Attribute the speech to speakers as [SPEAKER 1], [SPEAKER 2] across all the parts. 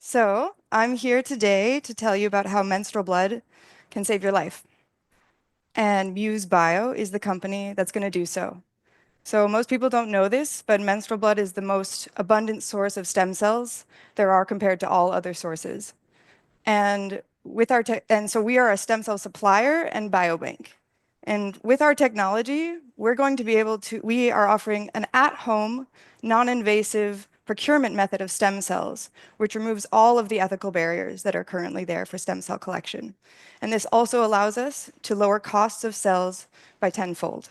[SPEAKER 1] So, I'm here today to tell you about how menstrual blood can save your life. And Muse Bio is the company that's going to do so. So, most people don't know this, but menstrual blood is the most abundant source of stem cells there are compared to all other sources. And so we are a stem cell supplier and biobank. And with our technology, we are offering an at-home, non-invasive procurement method of stem cells, which removes all of the ethical barriers that are currently there for stem cell collection. And this also allows us to lower costs of cells by tenfold.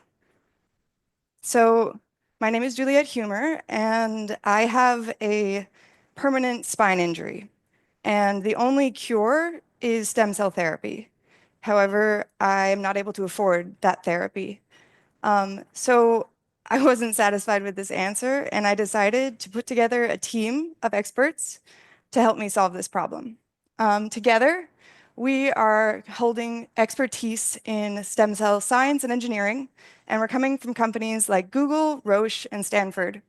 [SPEAKER 1] So my name is Juliette Humer, and I have a permanent spine injury. And the only cure is stem cell therapy. However, I am not able to afford that therapy. So I wasn't satisfied with this answer, and I decided to put together a team of experts to help me solve this problem. Together, we are holding expertise in stem cell science and engineering, and we're coming from companies like Google, Roche, and Stanford.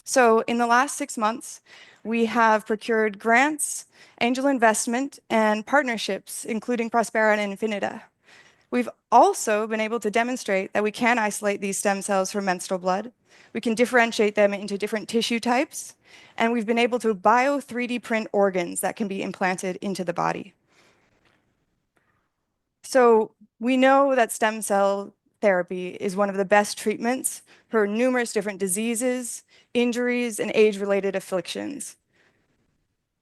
[SPEAKER 1] So in the last 6 months, we have procured grants, angel investment, and partnerships, including Prospera and Infinita. We've also been able to demonstrate that we can isolate these stem cells from menstrual blood. We can differentiate them into different tissue types, and we've been able to bio 3D print organs that can be implanted into the body. So we know that stem cell therapy is one of the best treatments for numerous different diseases, injuries, and age-related afflictions.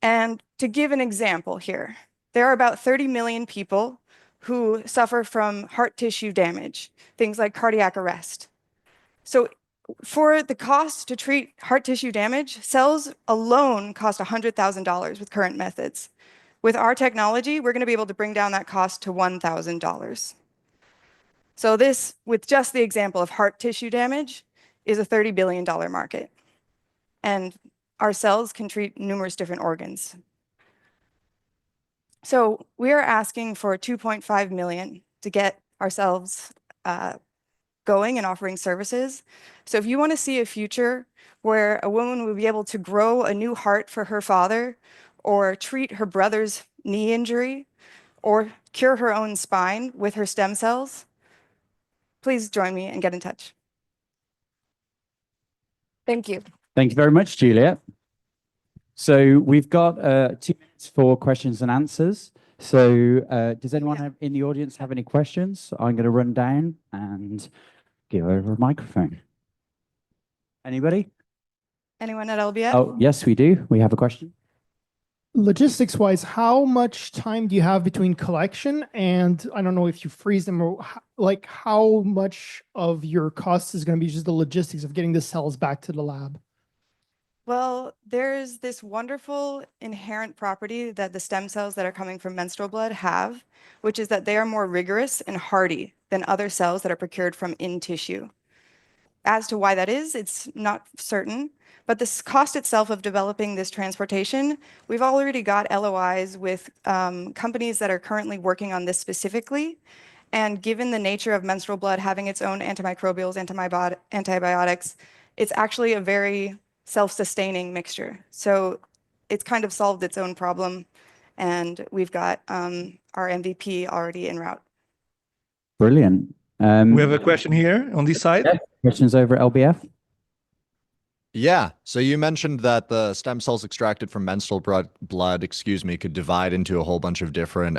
[SPEAKER 1] And to give an example here, there are about 30 million people who suffer from heart tissue damage, things like cardiac arrest. So for the cost to treat heart tissue damage, cells alone cost $100,000 with current methods. With our technology, we're going to be able to bring down that cost to $1,000. So this, with just the example of heart tissue damage, is a $30 billion market. And our cells can treat numerous different organs. So we are asking for 2.5 million to get ourselves going and offering services. So if you want to see a future where a woman will be able to grow a new heart for her father, or treat her brother's knee injury, or cure her own spine with her stem cells, please join me and get in touch. Thank you.
[SPEAKER 2] Thank you very much, Juliette. So we've got 2 minutes for questions and answers. So does anyone in the audience have any questions? I'm going to run down and give over a microphone. Anybody?
[SPEAKER 1] Anyone at LBF?
[SPEAKER 2] Oh, yes, we do. We have a question.
[SPEAKER 3] Logistics-wise, how much time do you have between collection and, I don't know if you freeze them, or like how much of your cost is going to be just the logistics of getting the cells back to the lab?
[SPEAKER 1] Well, there's this wonderful inherent property that the stem cells that are coming from menstrual blood have, which is that they are more rigorous and hardy than other cells that are procured from in tissue. As to why that is, it's not certain, but the cost itself of developing this transportation, we've already got LOIs with companies that are currently working on this specifically. And given the nature of menstrual blood having its own antimicrobials, antibiotics, it's actually a very self-sustaining mixture. So it's kind of solved its own problem, and we've got our MVP already en route.
[SPEAKER 2] Brilliant.
[SPEAKER 4] We have a question here on this side.
[SPEAKER 2] Yeah, questions over at LBF?
[SPEAKER 5] Yeah. So you mentioned that the stem cells extracted from menstrual blood, could divide into a whole bunch of different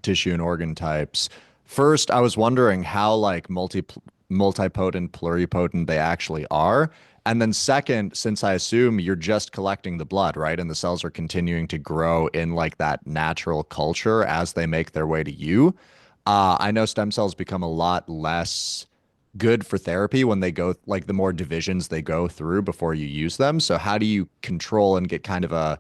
[SPEAKER 5] tissue and organ types. First, I was wondering how like multipotent, pluripotent they actually are. And then second, since I assume you're just collecting the blood, right? And the cells are continuing to grow in like that natural culture as they make their way to you. I know stem cells become a lot less good for therapy when they go, like the more divisions they go through before you use them. So how do you control and get kind of a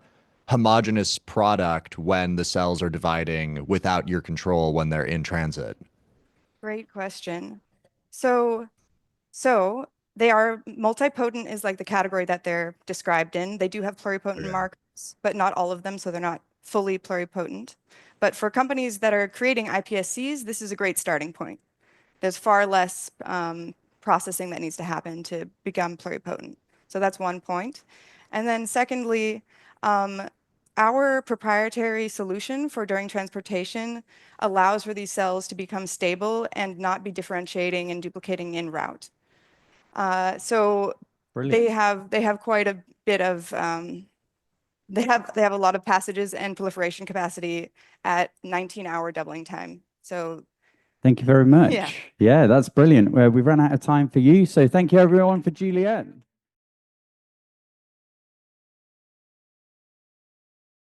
[SPEAKER 5] homogeneous product when the cells are dividing without your control when they're in transit?
[SPEAKER 1] Great question. So they are multipotent is like the category that they're described in. They do have pluripotent markers, but not all of them, so they're not fully pluripotent. But for companies that are creating iPSCs, this is a great starting point. There's far less processing that needs to happen to become pluripotent. So that's one point. And then secondly, Our proprietary solution for during transportation allows for these cells to become stable and not be differentiating and duplicating en route. So
[SPEAKER 2] Brilliant.
[SPEAKER 1] they have quite a bit of they have a lot of passages and proliferation capacity at 19-hour doubling time. So
[SPEAKER 2] Thank you very much.
[SPEAKER 1] Yeah.
[SPEAKER 2] Yeah, that's brilliant. We've run out of time for you. So thank you everyone for Juliette.